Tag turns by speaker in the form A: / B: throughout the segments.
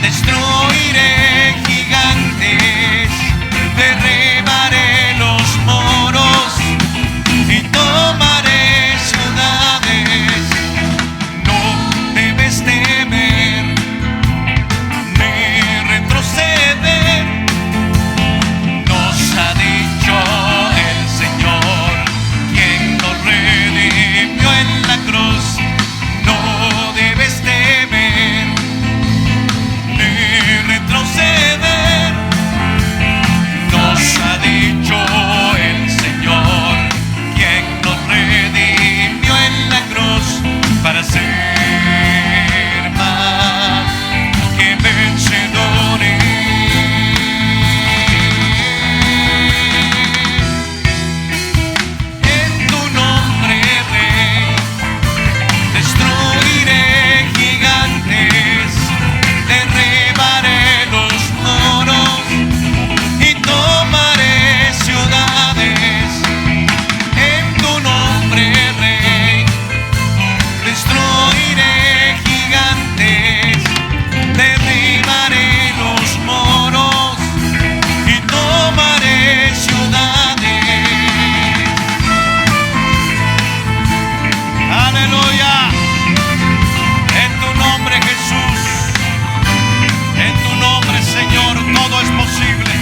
A: Destruiré gigantes, derribaré los muros y tomaré ciudades. No debes temer ni retroceder. Nos ha dicho el Señor, quien nos redimió en la cruz. No debes temer ni retroceder. Nos ha dicho el Señor, quien nos redimió en la cruz, para ser más que vencedores. En tu nombre, Rey, destruiré gigantes, derribaré los muros y tomaré ciudades. En tu nombre, Rey, destruiré gigantes, derribaré los muros y tomaré ciudades. Aleluya. En tu nombre, Jesús, en tu nombre, Señor, todo es posible.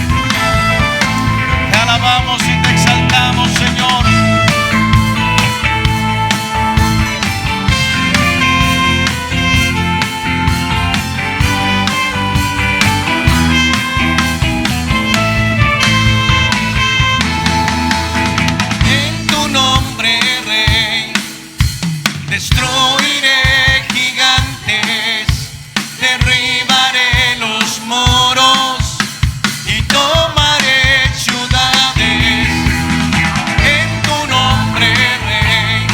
A: Te alabamos y te exaltamos, Señor. En tu nombre, Rey, destruiré gigantes, derribaré los muros y tomaré ciudades. En tu nombre, Rey,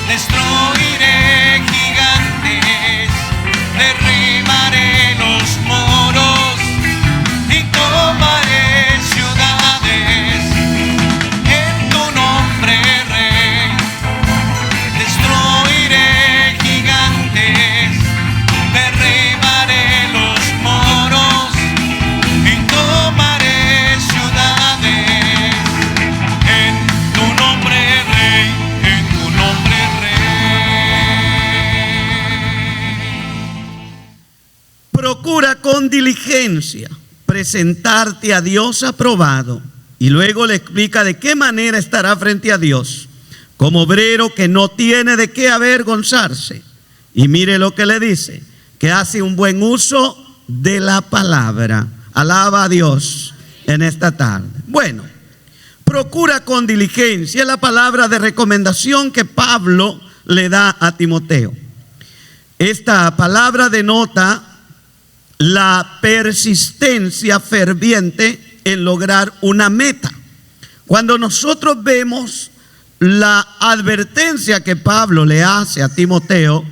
A: destruiré gigantes, derribaré los muros y tomaré ciudades. En tu nombre, Rey, destruiré gigantes, derribaré los muros y tomaré ciudades. En tu nombre, Rey, en tu nombre, Rey.
B: Procura con diligencia presentarte a Dios aprobado. Y luego le explica de qué manera estará frente a Dios, como obrero que no tiene de qué avergonzarse. Y mire lo que le dice, que hace un buen uso de la palabra. Alaba a Dios en esta tarde. Bueno, procura con diligencia es la palabra de recomendación que Pablo le da a Timoteo. Esta palabra denota la persistencia ferviente en lograr una meta. Cuando nosotros vemos la advertencia que Pablo le hace a Timoteo,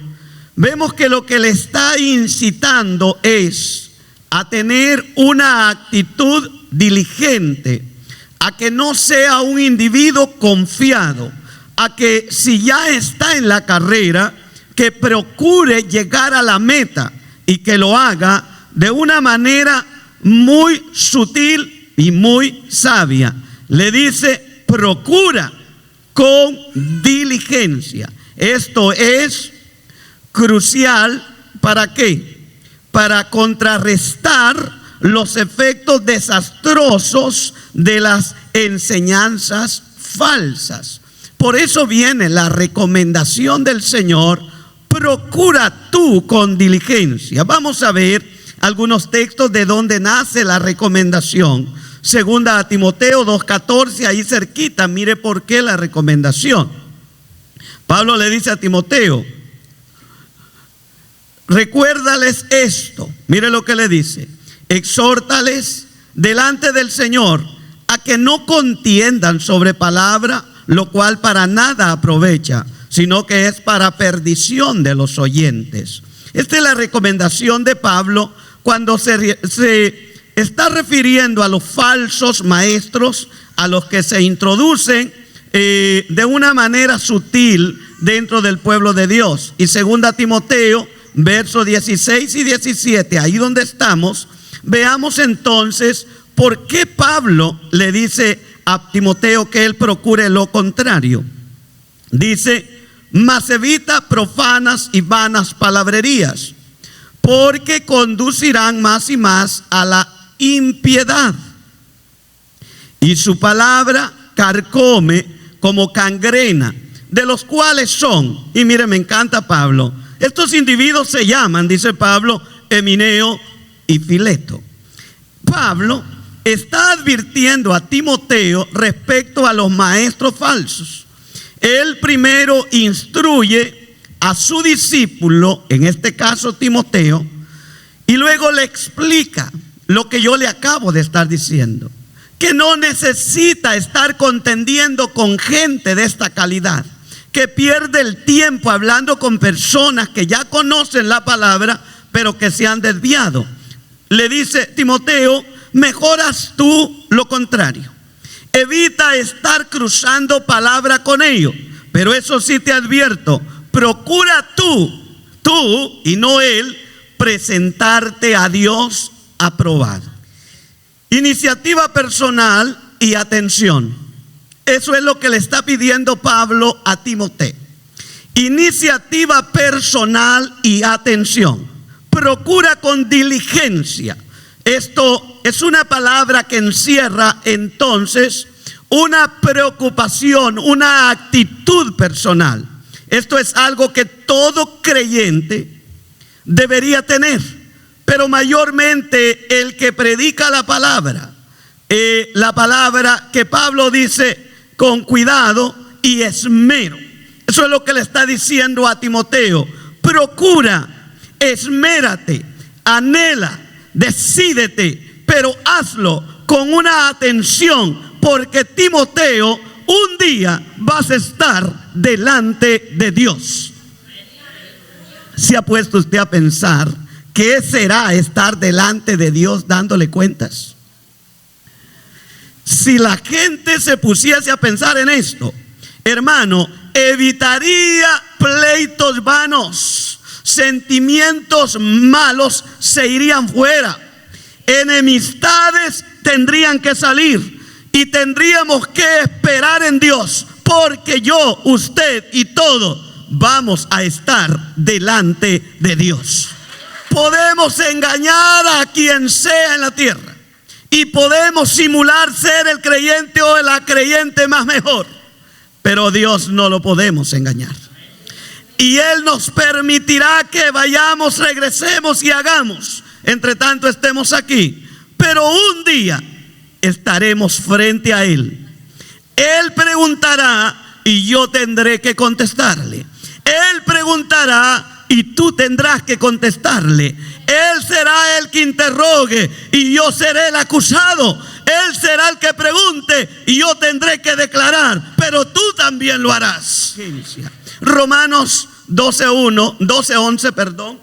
B: vemos que lo que le está incitando es a tener una actitud diligente, a que no sea un individuo confiado, a que si ya está en la carrera, que procure llegar a la meta y que lo haga de una manera muy sutil y muy sabia. Le dice, procura con diligencia. Esto es crucial. ¿Para qué? Para contrarrestar los efectos desastrosos de las enseñanzas falsas. Por eso viene la recomendación del Señor: procura tú con diligencia. Vamos a ver algunos textos de donde nace la recomendación. Segunda a Timoteo 2:14, ahí cerquita, mire por qué la recomendación. Pablo le dice a Timoteo, recuérdales esto, mire lo que le dice, exhórtales delante del Señor a que no contiendan sobre palabra, lo cual para nada aprovecha, sino que es para perdición de los oyentes. Esta es la recomendación de Pablo cuando se está refiriendo a los falsos maestros, a los que se introducen de una manera sutil dentro del pueblo de Dios. Y segunda Timoteo versos 16 y 17, ahí donde estamos, veamos entonces por qué Pablo le dice a Timoteo que él procure lo contrario. Dice: mas evita profanas y vanas palabrerías, porque conducirán más y más a la impiedad, y su palabra carcome como gangrena, de los cuales son, y mire, me encanta Pablo, estos individuos se llaman, dice Pablo, Emineo y Fileto. Pablo está advirtiendo a Timoteo respecto a los maestros falsos. Él primero instruye a su discípulo, en este caso Timoteo, y luego le explica lo que yo le acabo de estar diciendo, que no necesita estar contendiendo con gente de esta calidad, que pierde el tiempo hablando con personas que ya conocen la palabra, pero que se han desviado. Le dice: Timoteo, mejoras tú lo contrario. Evita estar cruzando palabra con ellos, pero eso sí te advierto, procura tú y no él, presentarte a Dios aprobado. Iniciativa personal y atención. Eso es lo que le está pidiendo Pablo a Timoteo. Iniciativa personal y atención. Procura con diligencia. Esto es una palabra que encierra entonces una preocupación, una actitud personal. Esto es algo que todo creyente debería tener, pero mayormente el que predica la palabra que Pablo dice con cuidado y esmero. Eso es lo que le está diciendo a Timoteo. Procura, esmérate, anhela, decídete, pero hazlo con una atención, porque Timoteo, un día vas a estar delante de Dios. ¿Se ha puesto usted a pensar qué será estar delante de Dios dándole cuentas? Si la gente se pusiese a pensar en esto, hermano, evitaría pleitos vanos, sentimientos malos se irían fuera, enemistades tendrían que salir y tendríamos que esperar en Dios, porque yo, usted y todos vamos a estar delante de Dios. Podemos engañar a quien sea en la tierra y podemos simular ser el creyente o la creyente más mejor, pero Dios no lo podemos engañar. Y Él nos permitirá que vayamos, regresemos y hagamos, entre tanto estemos aquí. Pero un día estaremos frente a Él. Él preguntará y yo tendré que contestarle. Él preguntará y tú tendrás que contestarle. Él será el que interrogue y yo seré el acusado. Él será el que pregunte y yo tendré que declarar, pero tú también lo harás. Romanos 12:11,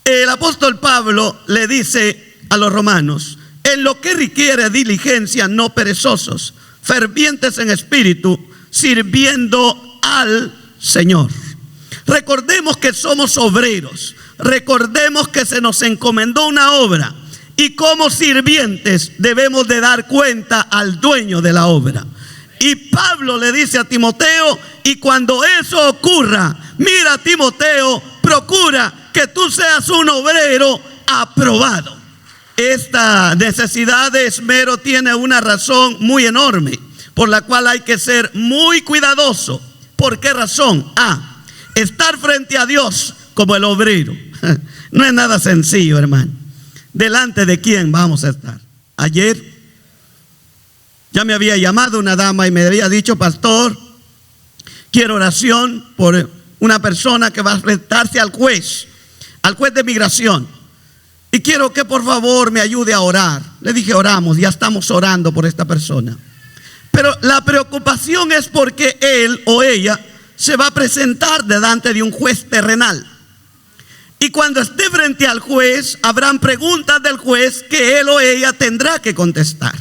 B: el apóstol Pablo le dice a los romanos: en lo que requiere diligencia, no perezosos, fervientes en espíritu, sirviendo al Señor. Recordemos que somos obreros, recordemos que se nos encomendó una obra y como sirvientes debemos de dar cuenta al dueño de la obra. Y Pablo le dice a Timoteo: y cuando eso ocurra, mira, Timoteo, procura que tú seas un obrero aprobado. Esta necesidad de esmero tiene una razón muy enorme, por la cual hay que ser muy cuidadoso. ¿Por qué razón? Estar frente a Dios como el obrero no es nada sencillo, hermano. ¿Delante de quién vamos a estar? Ayer ya me había llamado una dama y me había dicho: pastor, quiero oración por una persona que va a enfrentarse al juez de migración, y quiero que por favor me ayude a orar. Le dije: oramos, ya estamos orando por esta persona. Pero la preocupación es porque él o ella se va a presentar delante de un juez terrenal. Y cuando esté frente al juez, habrán preguntas del juez que él o ella tendrá que contestar.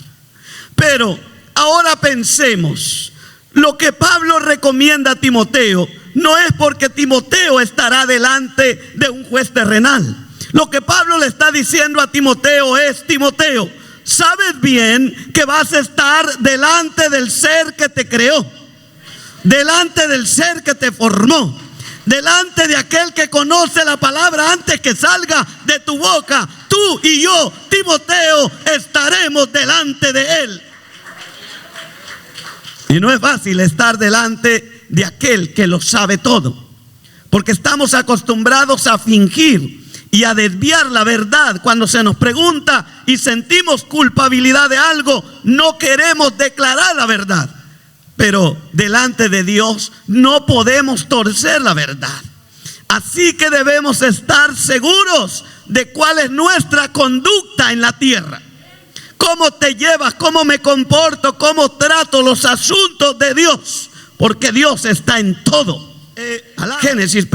B: Pero ahora pensemos, lo que Pablo recomienda a Timoteo no es porque Timoteo estará delante de un juez terrenal. Lo que Pablo le está diciendo a Timoteo es: Timoteo, sabes bien que vas a estar delante del ser que te creó, delante del ser que te formó, delante de aquel que conoce la palabra antes que salga de tu boca. Tú y yo, Timoteo, estaremos delante de él. Y no es fácil estar delante de aquel que lo sabe todo, porque estamos acostumbrados a fingir y a desviar la verdad. Cuando se nos pregunta y sentimos culpabilidad de algo, no queremos declarar la verdad. Pero delante de Dios no podemos torcer la verdad. Así que debemos estar seguros de cuál es nuestra conducta en la tierra. Cómo te llevas, cómo me comporto, cómo trato los asuntos de Dios, porque Dios está en todo. Génesis,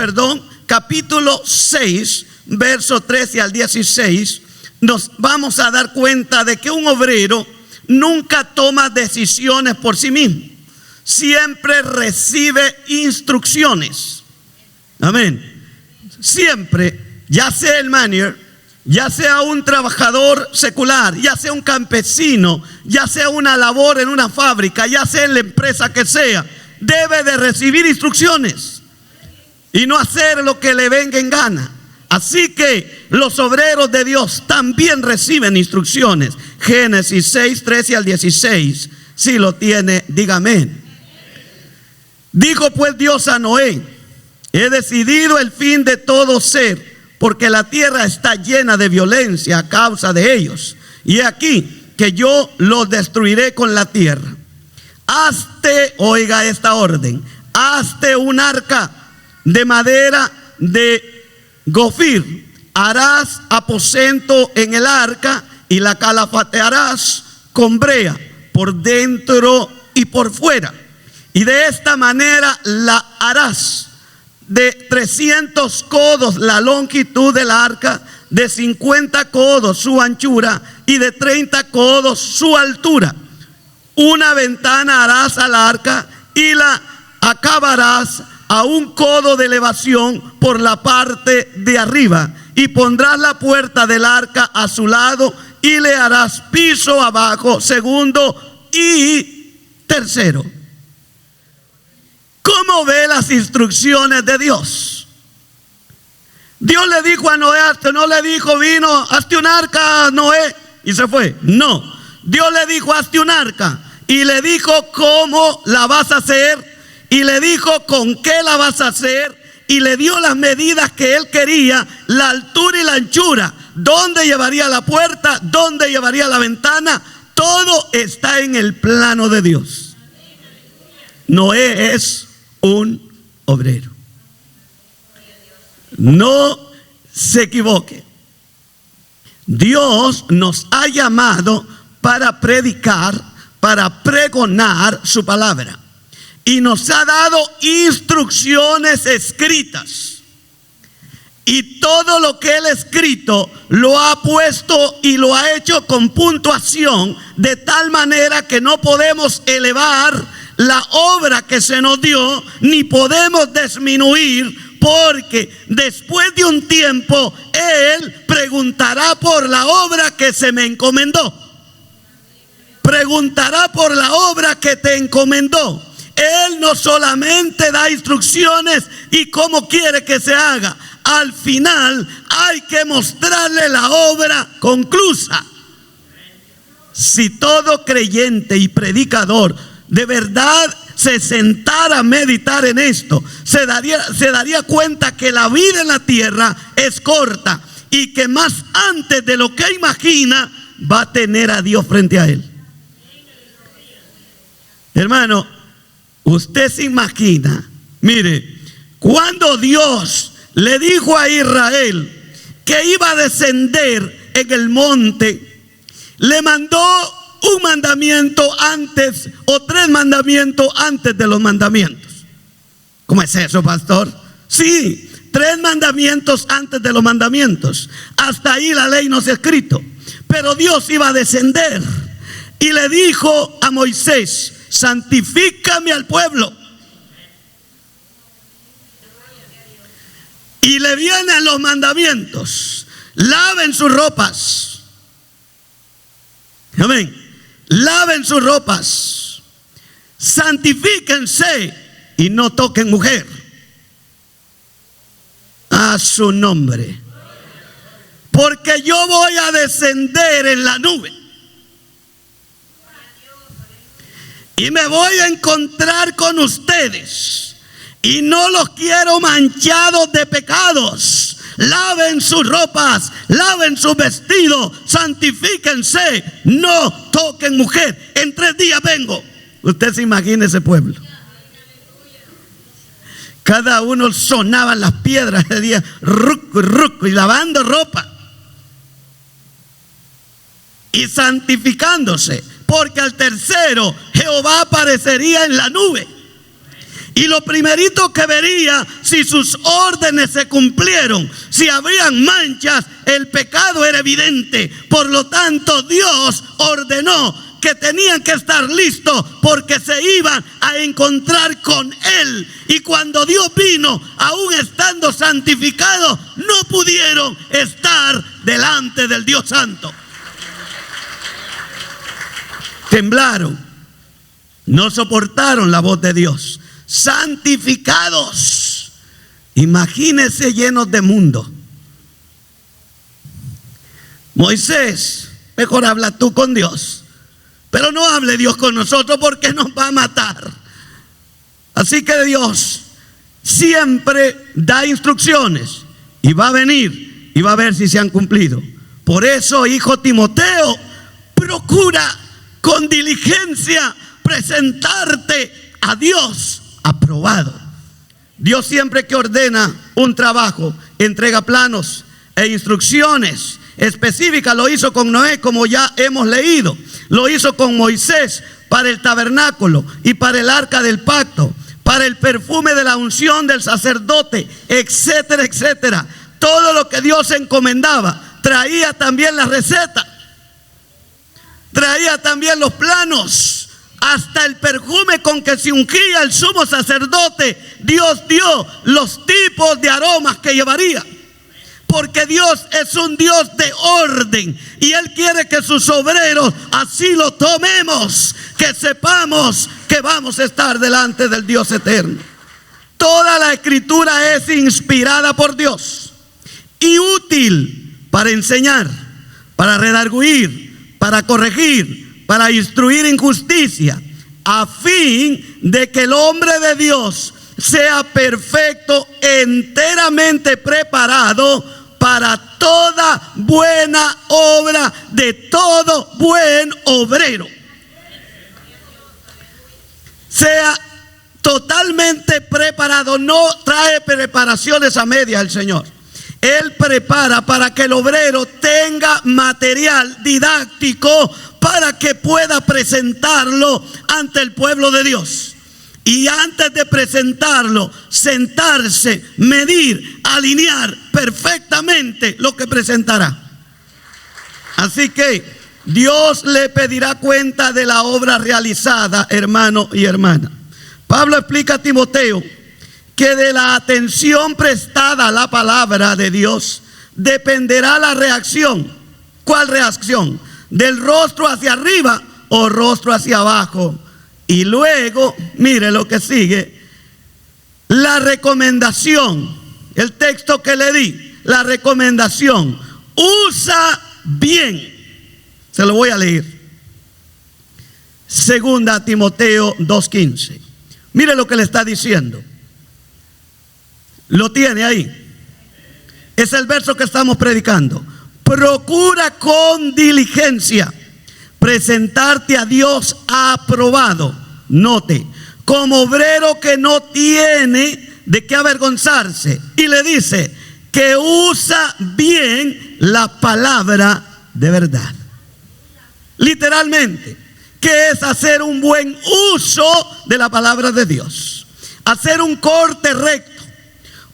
B: capítulo 6, verso 13 al 16, nos vamos a dar cuenta de que un obrero nunca toma decisiones por sí mismo. Siempre recibe instrucciones. Amén. Siempre, ya sea el manager, ya sea un trabajador secular, ya sea un campesino, ya sea una labor en una fábrica, ya sea en la empresa que sea, debe de recibir instrucciones y no hacer lo que le venga en gana. Así que los obreros de Dios también reciben instrucciones. Génesis 6, 13 al 16. Si lo tiene, dígame. Dijo pues Dios a Noé: he decidido el fin de todo ser, porque la tierra está llena de violencia a causa de ellos. Y he aquí que yo los destruiré con la tierra. Hazte, oiga esta orden, hazte un arca de madera de gofir. Harás aposento en el arca y la calafatearás con brea por dentro y por fuera. Y de esta manera la harás: de 300 codos la longitud del arca, de 50 codos su anchura y de 30 codos su altura. Una ventana harás al arca y la acabarás a un codo de elevación por la parte de arriba, y pondrás la puerta del arca a su lado y le harás piso abajo, segundo y tercero. ¿Cómo ve las instrucciones de Dios? Dios le dijo a Noé, no le dijo, vino, hazte un arca, Noé, y se fue. No, Dios le dijo, hazte un arca, y le dijo cómo la vas a hacer, y le dijo con qué la vas a hacer, y le dio las medidas que él quería, la altura y la anchura, dónde llevaría la puerta, dónde llevaría la ventana. Todo está en el plano de Dios. Noé es un obrero. No se equivoque. Dios nos ha llamado para predicar, para pregonar su palabra, y nos ha dado instrucciones escritas. Y todo lo que él ha escrito lo ha puesto y lo ha hecho con puntuación, de tal manera que no podemos elevar la obra que se nos dio, ni podemos disminuir, porque después de un tiempo él preguntará por la obra que se me encomendó. Preguntará por la obra que te encomendó. Él no solamente da instrucciones y cómo quiere que se haga. Al final hay que mostrarle la obra conclusa. Si todo creyente y predicador de verdad se sentara a meditar en esto, se daría cuenta que la vida en la tierra es corta, y que más antes de lo que imagina va a tener a Dios frente a él. Hermano, usted se imagina, mire, cuando Dios le dijo a Israel que iba a descender en el monte, le mandó un mandamiento antes, o 3 mandamientos antes de los mandamientos. ¿Cómo es eso, pastor? Sí, 3 mandamientos antes de los mandamientos. Hasta ahí la ley no se ha escrito. Pero Dios iba a descender y le dijo a Moisés: santifícame al pueblo. Y le vienen los mandamientos. Laven sus ropas. Amén. Laven sus ropas. Santifíquense y no toquen mujer. A su nombre. Porque yo voy a descender en la nube. Y me voy a encontrar con ustedes. Y no los quiero manchados de pecados. Laven sus ropas, laven sus vestidos, santifíquense, no toquen mujer. En 3 días vengo. Usted se imagina ese pueblo. Cada uno sonaban las piedras ese día, ruco, ruco, y lavando ropa. Y santificándose, porque al tercero Jehová aparecería en la nube. Y lo primerito que vería, si sus órdenes se cumplieron, si habrían manchas, el pecado era evidente. Por lo tanto, Dios ordenó que tenían que estar listos porque se iban a encontrar con Él. Y cuando Dios vino, aún estando santificados, no pudieron estar delante del Dios Santo. Temblaron, no soportaron la voz de Dios. Santificados, imagínense, llenos de mundo. Moisés, mejor habla tú con Dios, pero no hable Dios con nosotros porque nos va a matar. Así que Dios siempre da instrucciones y va a venir y va a ver si se han cumplido. Por eso, hijo Timoteo, procura con diligencia presentarte a Dios aprobado. Dios siempre que ordena un trabajo, entrega planos e instrucciones específicas. Lo hizo con Noé, como ya hemos leído. Lo hizo con Moisés para el tabernáculo y para el arca del pacto, para el perfume de la unción del sacerdote, etcétera, etcétera. Todo lo que Dios encomendaba, traía también la receta, traía también los planos. Hasta el perfume con que se ungía el sumo sacerdote, Dios dio los tipos de aromas que llevaría. Porque Dios es un Dios de orden y Él quiere que sus obreros así lo tomemos, que sepamos que vamos a estar delante del Dios eterno. Toda la escritura es inspirada por Dios y útil para enseñar, para redarguir, para corregir, para instruir en justicia, a fin de que el hombre de Dios sea perfecto, enteramente preparado para toda buena obra de todo buen obrero. Sea totalmente preparado, no trae preparaciones a medias el Señor. Él prepara para que el obrero tenga material didáctico para que pueda presentarlo ante el pueblo de Dios. Y antes de presentarlo, sentarse, medir, alinear perfectamente lo que presentará. Así que Dios le pedirá cuenta de la obra realizada, hermano y hermana. Pablo explica a Timoteo que de la atención prestada a la palabra de Dios dependerá la reacción. ¿Cuál reacción? ¿Del rostro hacia arriba o rostro hacia abajo? Y luego, mire lo que sigue, la recomendación, el texto que le di, la recomendación, usa bien. Se lo voy a leer. 2 Timoteo 2:15. Mire lo que le está diciendo. Lo tiene ahí. Es el verso que estamos predicando. Procura con diligencia presentarte a Dios aprobado. Note, como obrero que no tiene de qué avergonzarse. Y le dice que usa bien la palabra de verdad. Literalmente, ¿qué es hacer un buen uso de la palabra de Dios? Hacer un corte recto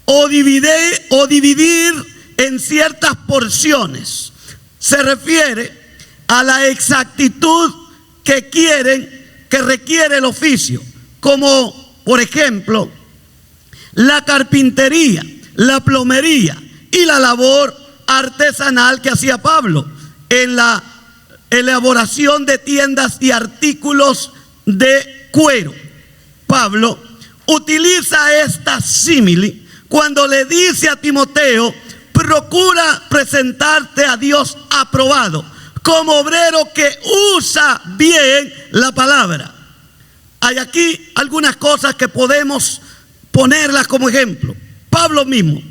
B: o dividir en ciertas porciones. Se refiere a la exactitud que requiere el oficio, como por ejemplo la carpintería, la plomería y la labor artesanal que hacía Pablo en la elaboración de tiendas y artículos de cuero. Pablo utiliza esta símile cuando le dice a Timoteo: procura presentarte a Dios aprobado, como obrero que usa bien la palabra. Hay aquí algunas cosas que podemos ponerlas como ejemplo. Pablo mismo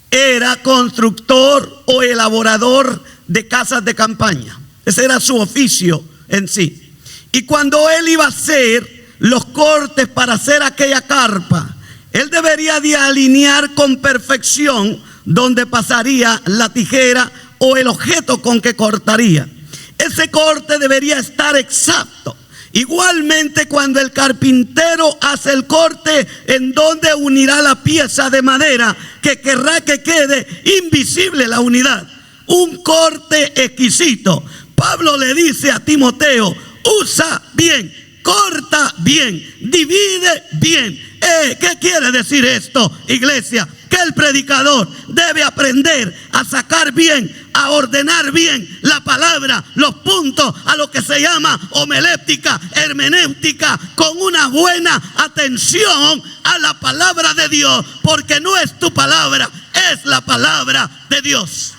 B: era constructor o elaborador de casas de campaña. Ese era su oficio en sí. Y cuando él iba a hacer los cortes para hacer aquella carpa, él debería de alinear con perfección donde pasaría la tijera o el objeto con que cortaría. Ese corte debería estar exacto. Igualmente, cuando el carpintero hace el corte en donde unirá la pieza de madera, que querrá que quede invisible la unidad. Un corte exquisito. Pablo le dice a Timoteo: usa bien, corta bien, divide bien. ¿Qué quiere decir esto, iglesia? Que el predicador debe aprender a sacar bien, a ordenar bien la palabra, los puntos, a lo que se llama homilética, hermenéutica, con una buena atención a la palabra de Dios, porque no es tu palabra, es la palabra de Dios.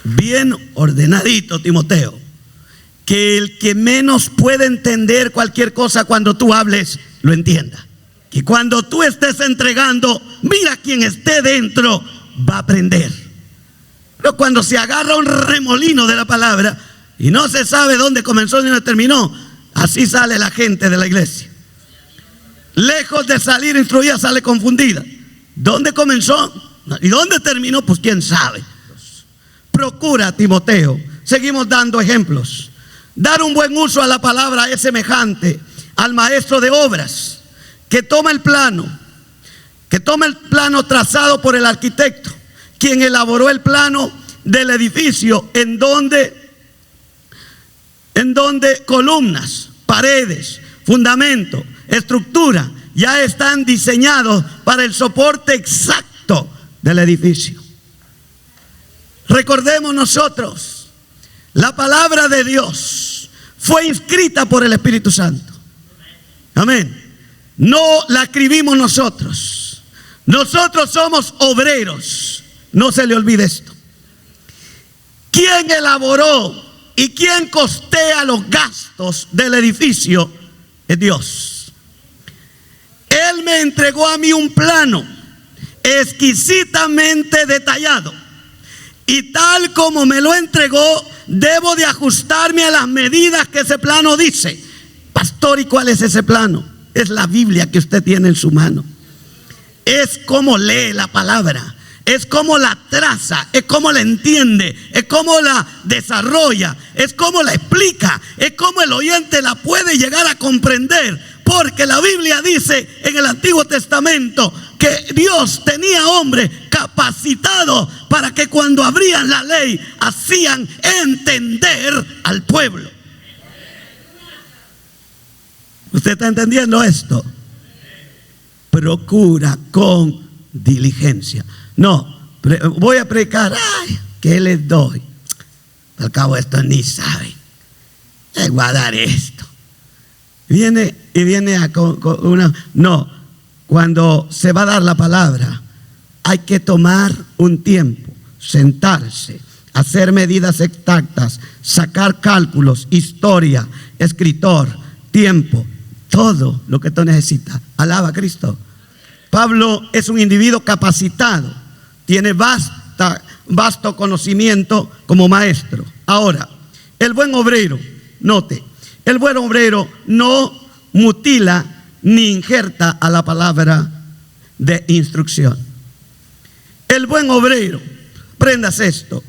B: Bien ordenadito, Timoteo, que el que menos puede entender cualquier cosa cuando tú hables, lo entienda. Que cuando tú estés entregando, mira, quien esté dentro va a aprender. Pero cuando se agarra un remolino de la palabra y no se sabe dónde comenzó ni dónde terminó, así sale la gente de la iglesia. Lejos de salir instruida, sale confundida. ¿Dónde comenzó y dónde terminó? Pues quién sabe. Procura, Timoteo, seguimos dando ejemplos. Dar un buen uso a la palabra es semejante al maestro de obras que toma el plano trazado por el arquitecto, quien elaboró el plano del edificio en donde columnas, paredes, fundamento, estructura ya están diseñados para el soporte exacto del edificio. Recordemos nosotros, la palabra de Dios fue inscrita por el Espíritu Santo. Amén. No la escribimos nosotros. Nosotros somos obreros. No se le olvide esto. ¿Quién elaboró y quién costea los gastos del edificio? Es Dios. Él me entregó a mí un plano exquisitamente detallado. Y tal como me lo entregó, debo de ajustarme a las medidas que ese plano dice. Pastor, ¿y cuál es ese plano? Es la Biblia que usted tiene en su mano. Es como lee la palabra, es como la traza, es como la entiende, es como la desarrolla, es como la explica, es como el oyente la puede llegar a comprender. Porque la Biblia dice en el Antiguo Testamento que Dios tenía hombres capacitados para que cuando abrían la ley hacían entender al pueblo. ¿Usted está entendiendo esto? Procura con diligencia. No, voy a predicar. Ay, ¿qué les doy? Al cabo estos ni saben. Les voy a dar esto. Viene con una... No, cuando se va a dar la palabra, hay que tomar un tiempo, sentarse, hacer medidas exactas, sacar cálculos, historia, escritor, tiempo, todo lo que tú necesitas. Alaba a Cristo. Pablo es un individuo capacitado, tiene vasto conocimiento como maestro. Ahora, el buen obrero, note, el buen obrero no mutila ni injerta a la palabra de instrucción. El buen obrero, prendas esto,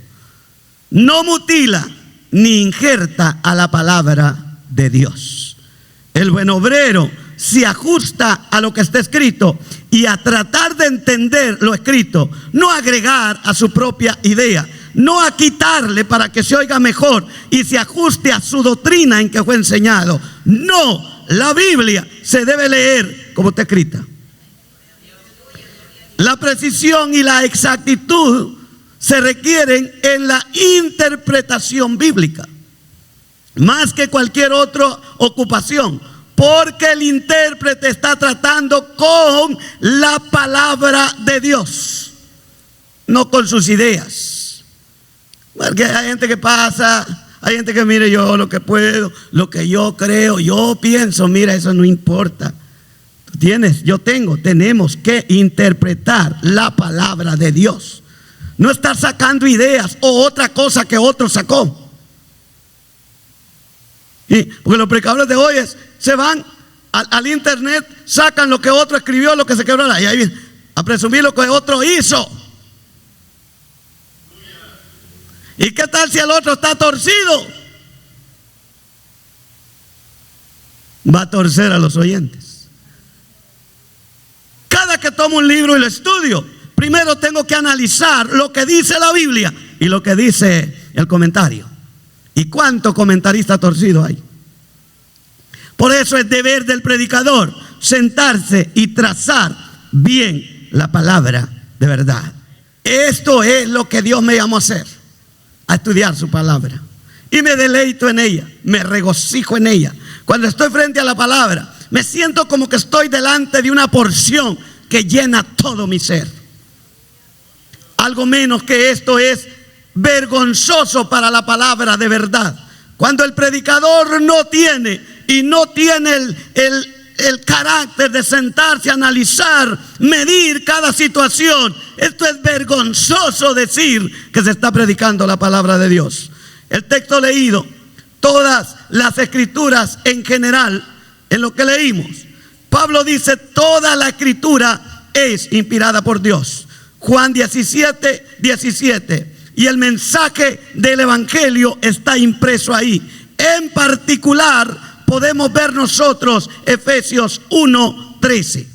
B: no mutila ni injerta a la palabra de Dios. El buen obrero se ajusta a lo que está escrito y a tratar de entender lo escrito, no agregar a su propia idea, no a quitarle para que se oiga mejor y se ajuste a su doctrina en que fue enseñado. No, la Biblia se debe leer como está escrita. La precisión y la exactitud se requieren en la interpretación bíblica, más que cualquier otra ocupación, porque el intérprete está tratando con la palabra de Dios, no con sus ideas. Porque hay gente que pasa, hay gente que mire, yo lo que puedo, lo que yo creo, yo pienso, mira, eso no importa. Tenemos que interpretar la palabra de Dios. No estar sacando ideas o otra cosa que otro sacó. Porque los predicadores de hoy se van al internet, sacan lo que otro escribió, lo que se quebró y ahí a presumir lo que otro hizo. ¿Y qué tal si el otro está torcido? Va a torcer a los oyentes. Cada que tomo un libro y lo estudio, primero tengo que analizar lo que dice la Biblia y lo que dice el comentario. ¿Y cuánto comentarista torcido hay? Por eso es deber del predicador sentarse y trazar bien la palabra de verdad. Esto es lo que Dios me llamó a hacer, a estudiar su palabra. Y me deleito en ella, me regocijo en ella. Cuando estoy frente a la palabra, me siento como que estoy delante de una porción que llena todo mi ser. Algo menos que esto es vergonzoso para la palabra de verdad. Cuando el predicador no tiene el carácter de sentarse, analizar, medir cada situación, esto es vergonzoso decir que se está predicando la palabra de Dios. El texto leído, todas las escrituras en general, en lo que leímos, Pablo dice toda la escritura es inspirada por Dios. Juan 17:17. Y el mensaje del evangelio está impreso ahí. En particular podemos ver nosotros Efesios 1:13.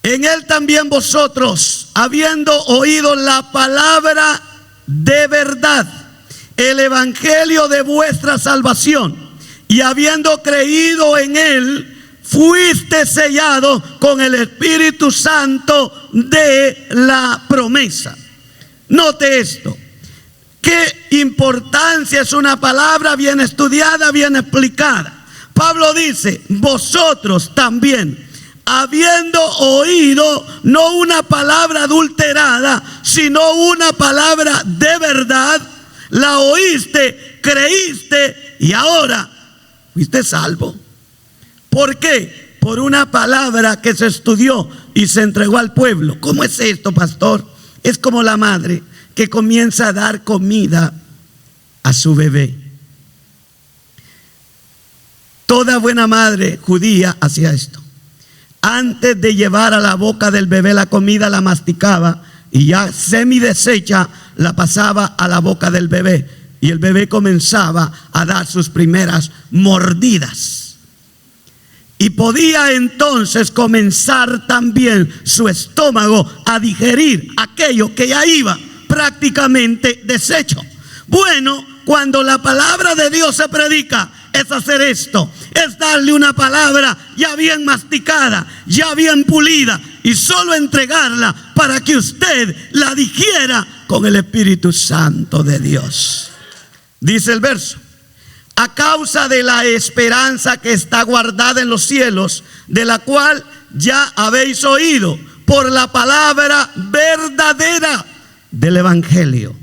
B: En él también vosotros, habiendo oído la palabra de verdad, el evangelio de vuestra salvación, y habiendo creído en él, fuiste sellado con el Espíritu Santo de la promesa. Note esto. Qué importancia es una palabra bien estudiada, bien explicada. Pablo dice, vosotros también, habiendo oído no una palabra adulterada, sino una palabra de verdad, la oíste, creíste y ahora fuiste salvo. ¿Por qué? Por una palabra que se estudió y se entregó al pueblo. ¿Cómo es esto, pastor? Es como la madre que comienza a dar comida a su bebé. Toda buena madre judía hacía esto. Antes de llevar a la boca del bebé la comida, la masticaba y ya semidesecha la pasaba a la boca del bebé. Y el bebé comenzaba a dar sus primeras mordidas. Y podía entonces comenzar también su estómago a digerir aquello que ya iba prácticamente deshecho. Bueno, cuando la palabra de Dios se predica, es hacer esto, es darle una palabra ya bien masticada, ya bien pulida, y solo entregarla para que usted la digiera con el Espíritu Santo de Dios. Dice el verso: a causa de la esperanza que está guardada en los cielos, de la cual ya habéis oído por la palabra verdadera del evangelio.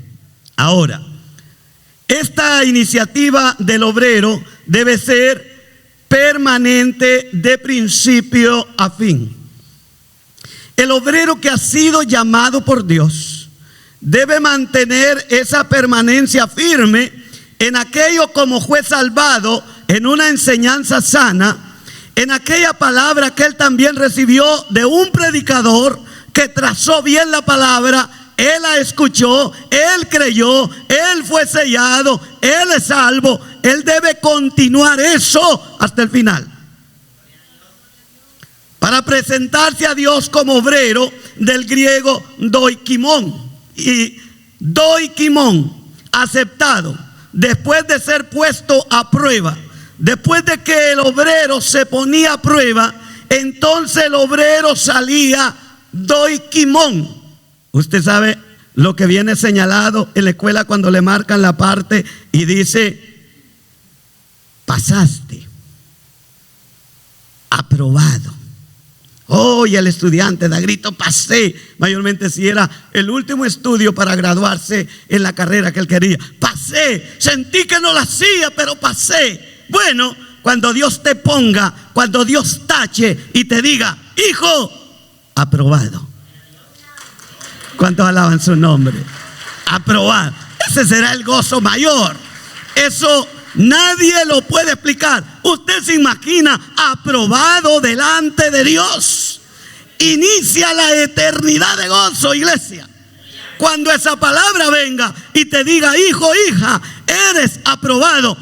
B: Ahora, esta iniciativa del obrero debe ser permanente de principio a fin. El obrero que ha sido llamado por Dios debe mantener esa permanencia firme en aquello como fue salvado, en una enseñanza sana, en aquella palabra que él también recibió de un predicador que trazó bien la palabra. Él la escuchó, él creyó, él fue sellado, él es salvo. Él debe continuar eso hasta el final. Para presentarse a Dios como obrero, del griego doikimón. Y doikimón, aceptado, después de ser puesto a prueba. Después de que el obrero se ponía a prueba, entonces el obrero salía doikimón. Usted sabe lo que viene señalado en la escuela cuando le marcan la parte y dice: pasaste, aprobado. Oh, y el estudiante da grito: pasé. Mayormente si era el último estudio para graduarse en la carrera que él quería. Pasé, sentí que no lo hacía, pero pasé. Bueno, cuando Dios te ponga, cuando Dios tache y te diga: hijo, aprobado. ¿Cuántos alaban su nombre? Aprobado. Ese será el gozo mayor. Eso nadie lo puede explicar. Usted se imagina aprobado delante de Dios. Inicia la eternidad de gozo, iglesia. Cuando esa palabra venga y te diga: hijo, hija, eres aprobado,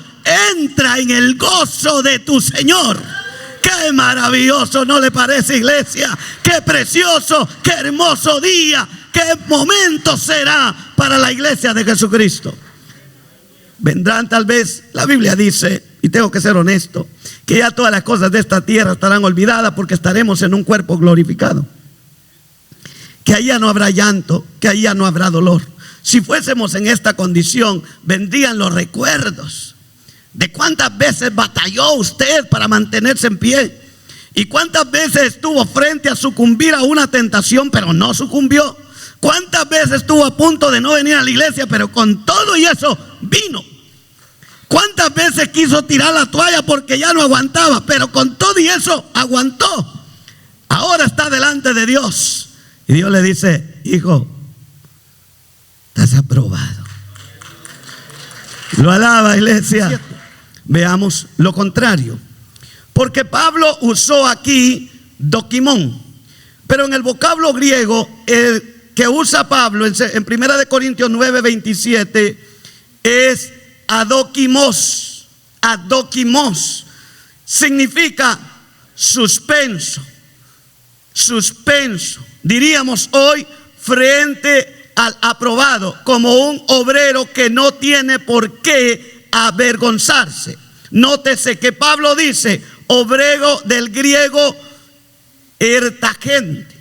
B: entra en el gozo de tu Señor. Qué maravilloso, ¿no le parece, iglesia? Qué precioso, qué hermoso día, qué momento será para la iglesia de Jesucristo. Vendrán tal vez, la Biblia dice, y tengo que ser honesto, que ya todas las cosas de esta tierra estarán olvidadas porque estaremos en un cuerpo glorificado. Que allá no habrá llanto, que allá no habrá dolor. Si fuésemos en esta condición, vendrían los recuerdos de cuántas veces batalló usted para mantenerse en pie, y cuántas veces estuvo frente a sucumbir a una tentación, pero no sucumbió. Cuántas veces estuvo a punto de no venir a la iglesia, pero con todo y eso vino. Cuántas veces quiso tirar la toalla porque ya no aguantaba, pero con todo y eso aguantó. Ahora está delante de Dios y Dios le dice: hijo, estás aprobado. Lo alaba, iglesia. Veamos lo contrario, porque Pablo usó aquí dokimón, pero en el vocablo griego que usa Pablo en 1 Corintios 9:27 es adokimos. Adokimos significa suspenso, suspenso. Diríamos hoy frente al aprobado, como un obrero que no tiene por qué avergonzarse. Nótese que Pablo dice obrero del griego ertagente,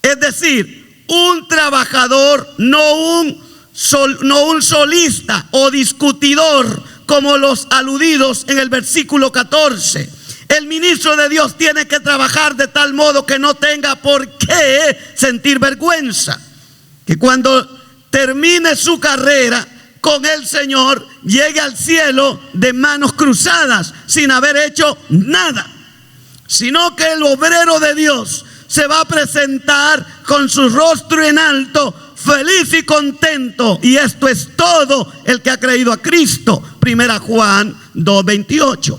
B: es decir, un trabajador, no un solista o discutidor como los aludidos en el versículo 14. El ministro de Dios tiene que trabajar de tal modo que no tenga por qué sentir vergüenza, que cuando termine su carrera con el Señor llegue al cielo de manos cruzadas sin haber hecho nada, sino que el obrero de Dios se va a presentar con su rostro en alto, feliz y contento. Y esto es todo el que ha creído a Cristo. 1 Juan 2:28.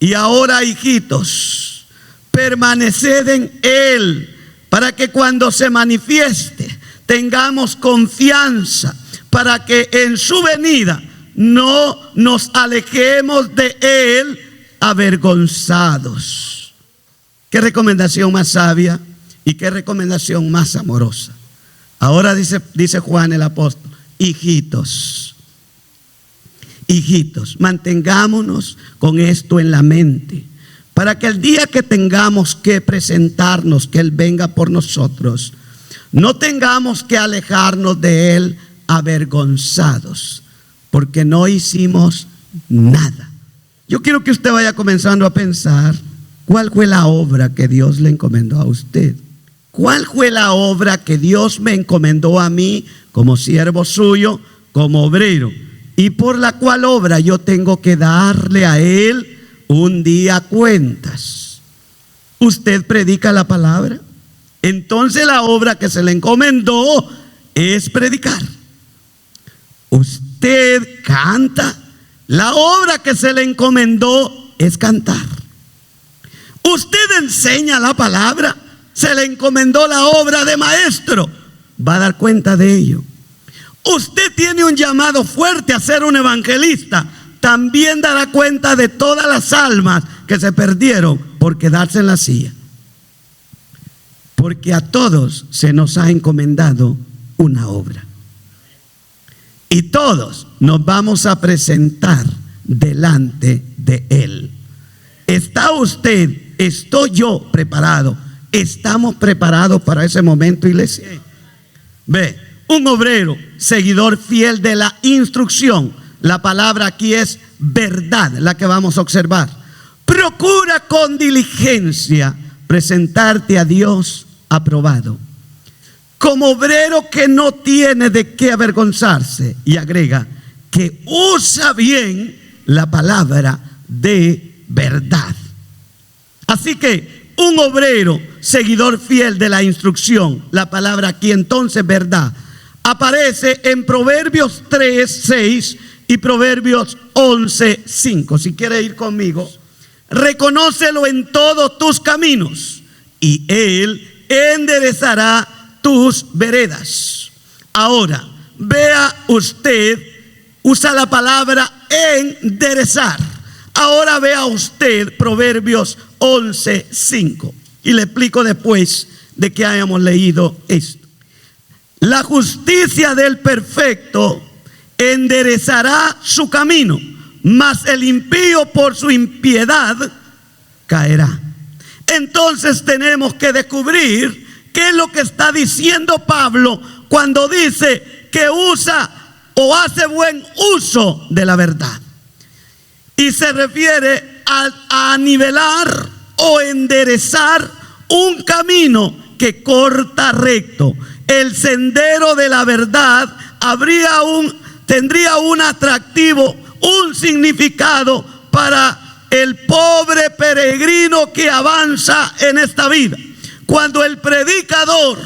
B: Y ahora, hijitos, permaneced en Él, para que cuando se manifieste tengamos confianza, para que en su venida no nos alejemos de Él avergonzados. Qué recomendación más sabia y qué recomendación más amorosa. Ahora dice Juan el apóstol: hijitos, hijitos, mantengámonos con esto en la mente, para que el día que tengamos que presentarnos, que Él venga por nosotros, no tengamos que alejarnos de Él avergonzados, porque no hicimos nada. Yo quiero que usted vaya comenzando a pensar cuál fue la obra que Dios le encomendó a usted. ¿Cuál fue la obra que Dios me encomendó a mí como siervo suyo, como obrero? Y por la cual obra yo tengo que darle a Él un día cuentas. ¿Usted predica la palabra? Entonces la obra que se le encomendó es predicar. Usted canta. La obra que se le encomendó es cantar. Usted enseña la palabra. Se le encomendó la obra de maestro. Va a dar cuenta de ello. Usted tiene un llamado fuerte a ser un evangelista. También dará cuenta de todas las almas que se perdieron por quedarse en la silla. Porque a todos se nos ha encomendado una obra. Y todos nos vamos a presentar delante de Él. ¿Está usted, estoy yo preparado? ¿Estamos preparados para ese momento, iglesia? Ve, un obrero, seguidor fiel de la instrucción. La palabra aquí es verdad, la que vamos a observar. Procura con diligencia presentarte a Dios aprobado, como obrero que no tiene de qué avergonzarse. Y agrega que usa bien la palabra de verdad. Así que un obrero, seguidor fiel de la instrucción, la palabra aquí entonces verdad, aparece en Proverbios 3:6 y Proverbios 11:5. Si quiere ir conmigo, reconócelo en todos tus caminos y Él enderezará tus veredas. Ahora, vea usted, usa la palabra enderezar. Ahora vea usted Proverbios 11:5 y le explico después de que hayamos leído esto. La justicia del perfecto enderezará su camino, mas el impío por su impiedad caerá. Entonces tenemos que descubrir qué es lo que está diciendo Pablo cuando dice que usa o hace buen uso de la verdad. Y se refiere a nivelar o enderezar un camino que corta recto. El sendero de la verdad tendría un atractivo, un significado para el pobre peregrino que avanza en esta vida. Cuando el predicador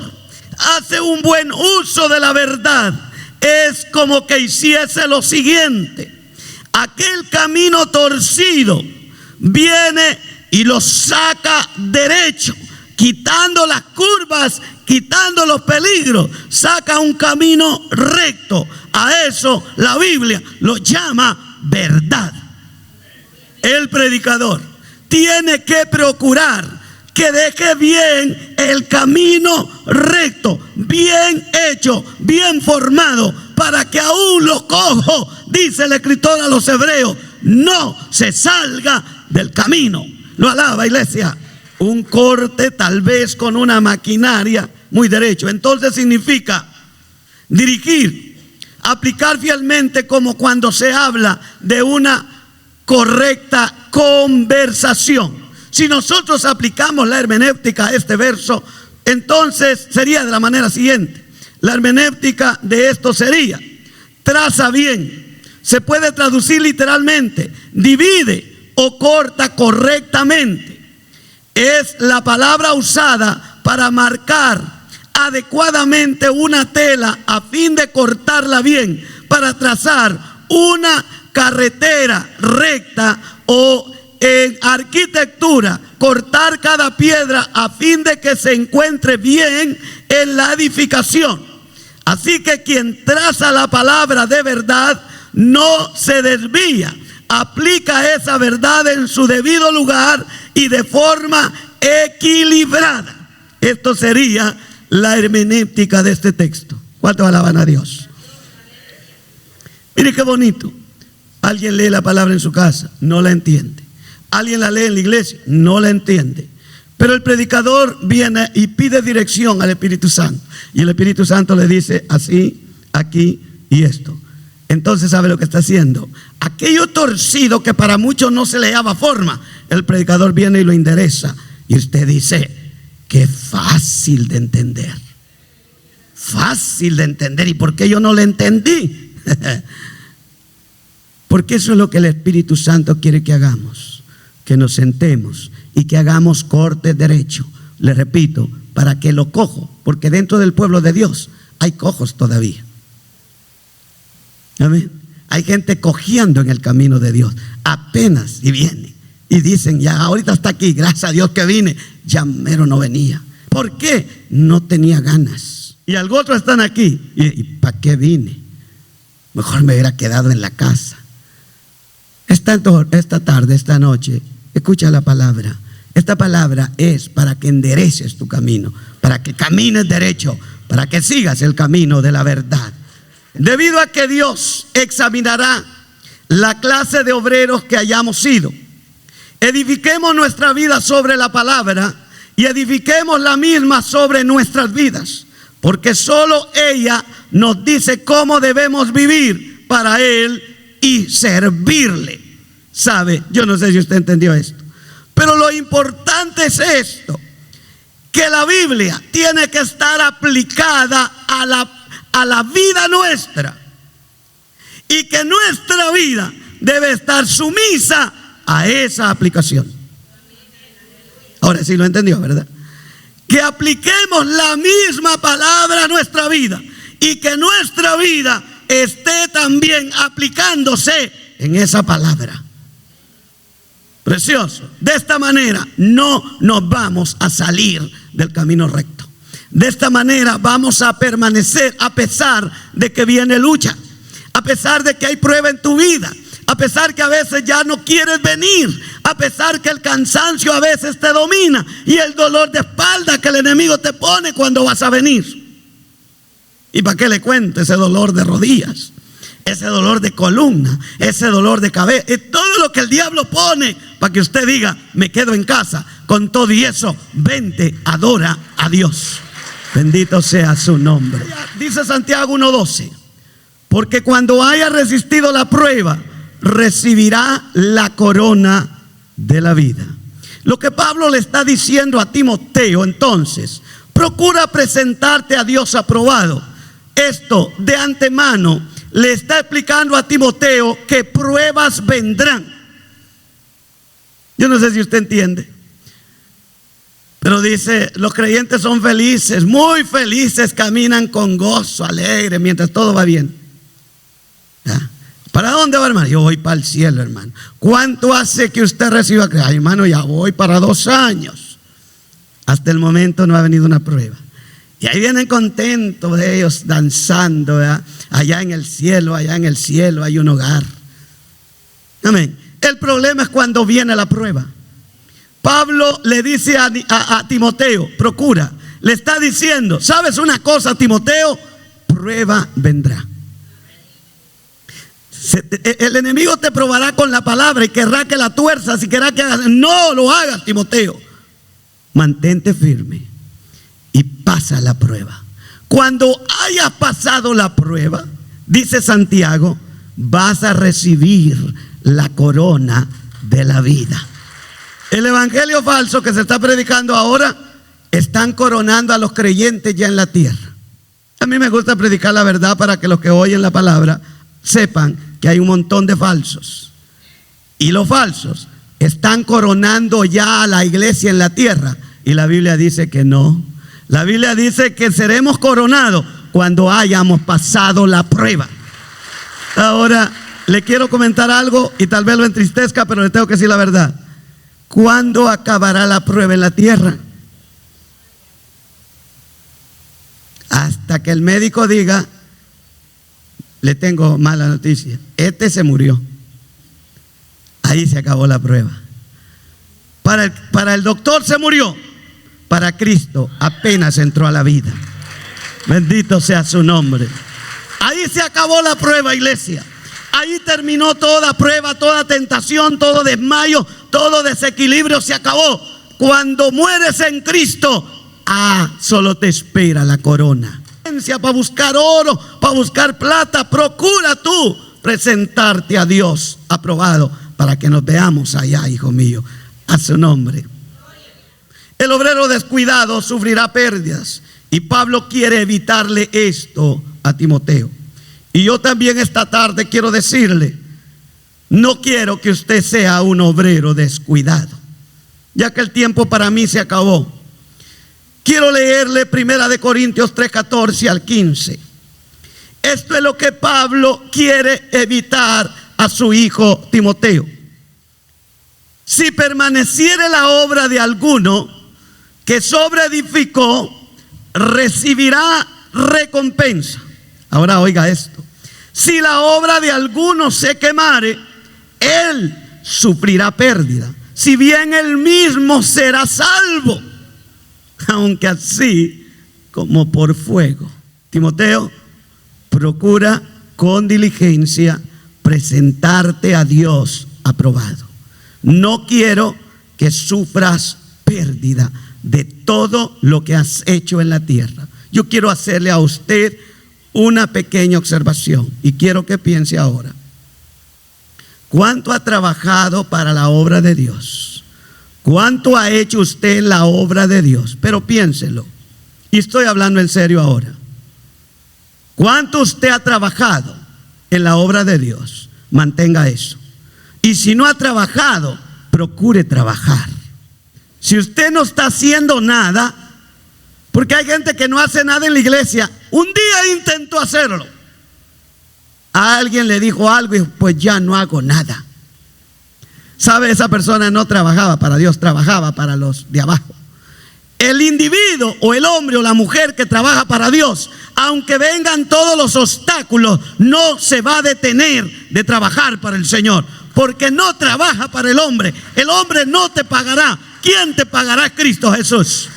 B: hace un buen uso de la verdad, es como que hiciese lo siguiente: aquel camino torcido viene y lo saca derecho, quitando las curvas, quitando los peligros, saca un camino recto. A eso la Biblia lo llama verdad. El predicador tiene que procurar que deje bien el camino recto, bien hecho, bien formado, para que aún lo cojo, dice el escritor a los hebreos, no se salga del camino. Lo alaba, iglesia. Un corte tal vez con una maquinaria muy derecho. Entonces significa dirigir, aplicar fielmente, como cuando se habla de una correcta conversación. Si nosotros aplicamos la hermenéutica a este verso, entonces sería de la manera siguiente. La hermenéutica de esto sería: traza bien. Se puede traducir literalmente: divide o corta correctamente. Es la palabra usada para marcar adecuadamente una tela a fin de cortarla bien, para trazar una carretera recta, o en arquitectura, cortar cada piedra a fin de que se encuentre bien en la edificación. Así que quien traza la palabra de verdad no se desvía, aplica esa verdad en su debido lugar y de forma equilibrada. Esto sería la hermenéutica de este texto. ¿Cuántos alaban a Dios? Mire qué bonito. Alguien lee la palabra en su casa, no la entiende. Alguien la lee en la iglesia, no la entiende. Pero el predicador viene y pide dirección al Espíritu Santo, y el Espíritu Santo le dice así, aquí y esto. Entonces, ¿sabe lo que está haciendo? Aquello torcido que para muchos no se le daba forma, el predicador viene y lo endereza. Y usted dice: qué fácil de entender. Fácil de entender. ¿Y por qué yo no le entendí? Porque eso es lo que el Espíritu Santo quiere que hagamos. Que nos sentemos y que hagamos corte derecho. Le repito, para que lo cojo, porque dentro del pueblo de Dios hay cojos todavía. Amén. Hay gente cojeando en el camino de Dios. Apenas y viene y dicen: ya ahorita está aquí, gracias a Dios que vine. Ya mero no venía. ¿Por qué? No tenía ganas. Y algo otro están aquí. ¿Y para qué vine? Mejor me hubiera quedado en la casa. Esta tarde, esta noche, escucha la palabra. Esta palabra es para que endereces tu camino, para que camines derecho, para que sigas el camino de la verdad. Debido a que Dios examinará la clase de obreros que hayamos sido, edifiquemos nuestra vida sobre la palabra y edifiquemos la misma sobre nuestras vidas, porque solo ella nos dice cómo debemos vivir para Él y servirle. ¿Sabe? Yo no sé si usted entendió esto, pero lo importante es esto, que la Biblia tiene que estar aplicada a la vida nuestra, y que nuestra vida debe estar sumisa a esa aplicación. Ahora sí lo entendió, ¿verdad? Que apliquemos la misma palabra a nuestra vida y que nuestra vida esté también aplicándose en esa palabra. Precioso. De esta manera no nos vamos a salir del camino recto. De esta manera vamos a permanecer a pesar de que viene lucha, a pesar de que hay prueba en tu vida, a pesar que a veces ya no quieres venir, a pesar que el cansancio a veces te domina y el dolor de espalda que el enemigo te pone cuando vas a venir. ¿Y para qué le cuento ese dolor de rodillas, ese dolor de columna, ese dolor de cabeza, todo lo que el diablo pone para que usted diga, me quedo en casa? Con todo y eso, vente, adora a Dios. Bendito sea su nombre. Dice Santiago 1:12, porque cuando haya resistido la prueba, recibirá la corona de la vida. Lo que Pablo le está diciendo a Timoteo, entonces, procura presentarte a Dios aprobado. Esto de antemano le está explicando a Timoteo que pruebas vendrán. Yo no sé si usted entiende, pero dice, los creyentes son felices, muy felices, caminan con gozo, alegre, mientras todo va bien. ¿Ya? ¿Para dónde va, hermano? Yo voy para el cielo, hermano. ¿Cuánto hace que usted reciba? Ay, hermano, ya voy para 2 años. Hasta el momento no ha venido una prueba. Y ahí vienen contentos ellos danzando, ¿verdad? Allá en el cielo hay un hogar. Amén. El problema es cuando viene la prueba. Pablo le dice a Timoteo, procura. Le está diciendo, ¿sabes una cosa, Timoteo? Prueba vendrá. El enemigo te probará con la palabra y querrá que la tuerzas y querrá que hagas. No lo hagas, Timoteo. Mantente firme y pasa la prueba. Cuando hayas pasado la prueba, dice Santiago, vas a recibir la corona de la vida. El evangelio falso que se está predicando ahora, están coronando a los creyentes ya en la tierra. A mí me gusta predicar la verdad para que los que oyen la palabra sepan que hay un montón de falsos. Y los falsos están coronando ya a la iglesia en la tierra. Y la Biblia dice que no. La Biblia dice que seremos coronados cuando hayamos pasado la prueba. Ahora, le quiero comentar algo y tal vez lo entristezca, pero le tengo que decir la verdad. ¿Cuándo acabará la prueba en la tierra? Hasta que el médico diga, le tengo mala noticia, este se murió. Ahí se acabó la prueba. Para el doctor se murió, para Cristo apenas entró a la vida. Bendito sea su nombre. Ahí se acabó la prueba, iglesia. Ahí terminó toda prueba, toda tentación, todo desmayo, todo desequilibrio se acabó. Cuando mueres en Cristo, solo te espera la corona. Para buscar oro, para buscar plata, procura tú presentarte a Dios aprobado para que nos veamos allá, hijo mío, a su nombre. El obrero descuidado sufrirá pérdidas y Pablo quiere evitarle esto a Timoteo. Y yo también esta tarde quiero decirle, no quiero que usted sea un obrero descuidado, ya que el tiempo para mí se acabó. Quiero leerle 1 Corintios 3:14 al 15. Esto es lo que Pablo quiere evitar a su hijo Timoteo. Si permaneciere la obra de alguno que sobreedificó, recibirá recompensa. Ahora oiga esto. Si la obra de alguno se quemare, él sufrirá pérdida, si bien él mismo será salvo, aunque así como por fuego. Timoteo, procura con diligencia presentarte a Dios aprobado. No quiero que sufras pérdida de todo lo que has hecho en la tierra. Yo quiero hacerle a usted una pequeña observación y quiero que piense ahora. ¿Cuánto ha trabajado para la obra de Dios? ¿Cuánto ha hecho usted en la obra de Dios? Pero piénselo. Y estoy hablando en serio ahora. ¿Cuánto usted ha trabajado en la obra de Dios? Mantenga eso. Y si no ha trabajado, procure trabajar. Si usted no está haciendo nada, porque hay gente que no hace nada en la iglesia, un día intentó hacerlo. A alguien le dijo algo y pues ya no hago nada. ¿Sabe? Esa persona no trabajaba para Dios, trabajaba para los de abajo. El individuo o el hombre o la mujer que trabaja para Dios, aunque vengan todos los obstáculos, no se va a detener de trabajar para el Señor, porque no trabaja para el hombre no te pagará. ¿Quién te pagará? Cristo Jesús.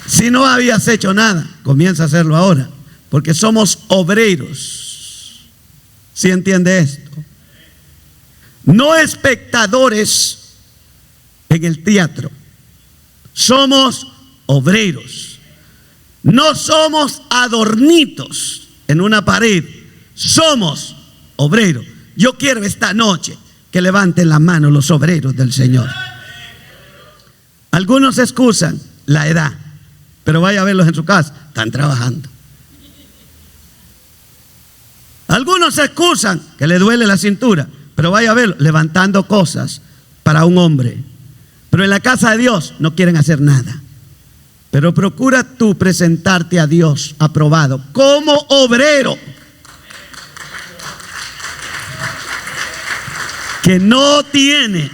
B: Si no habías hecho nada, comienza a hacerlo ahora, porque somos obreros. ¿Sí entiende esto? No espectadores en el teatro, somos obreros. No somos adornitos en una pared, somos obreros. Yo quiero esta noche que levanten la mano los obreros del Señor. Algunos excusan la edad, pero vaya a verlos en su casa, están trabajando. Algunos excusan que le duele la cintura, pero vaya a verlos levantando cosas para un hombre. Pero en la casa de Dios no quieren hacer nada. Pero procura tú presentarte a Dios aprobado como obrero, que no tiene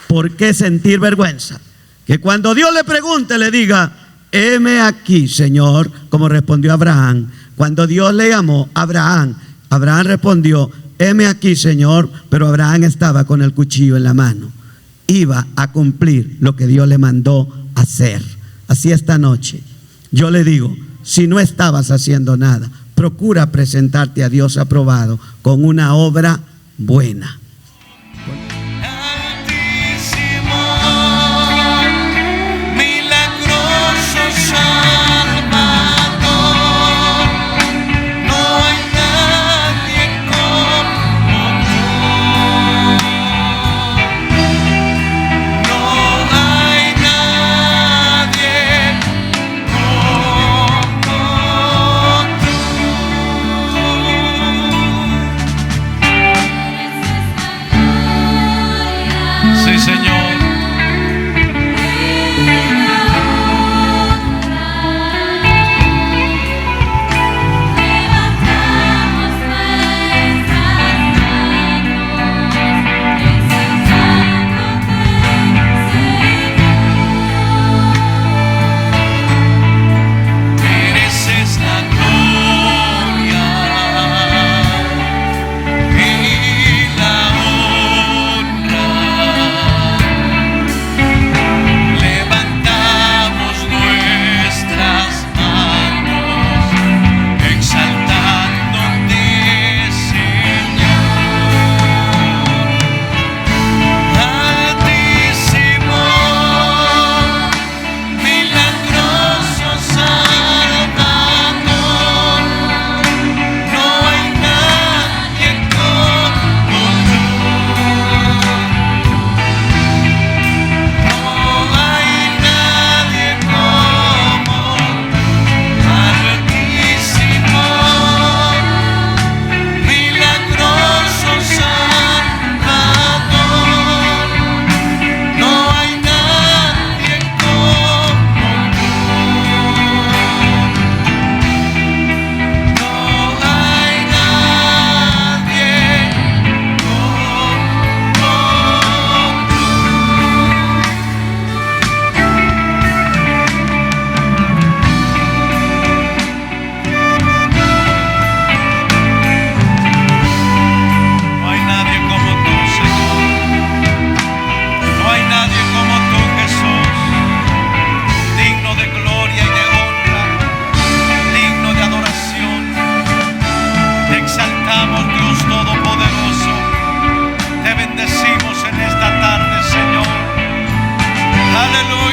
B: por qué sentir vergüenza. Que cuando Dios le pregunte le diga: heme aquí, Señor, como respondió Abraham. Cuando Dios le llamó a Abraham, Abraham respondió: heme aquí, Señor. Pero Abraham estaba con el cuchillo en la mano. Iba a cumplir lo que Dios le mandó hacer. Así esta noche yo le digo, si no estabas haciendo nada, procura presentarte a Dios aprobado con una obra buena.
A: aleluya.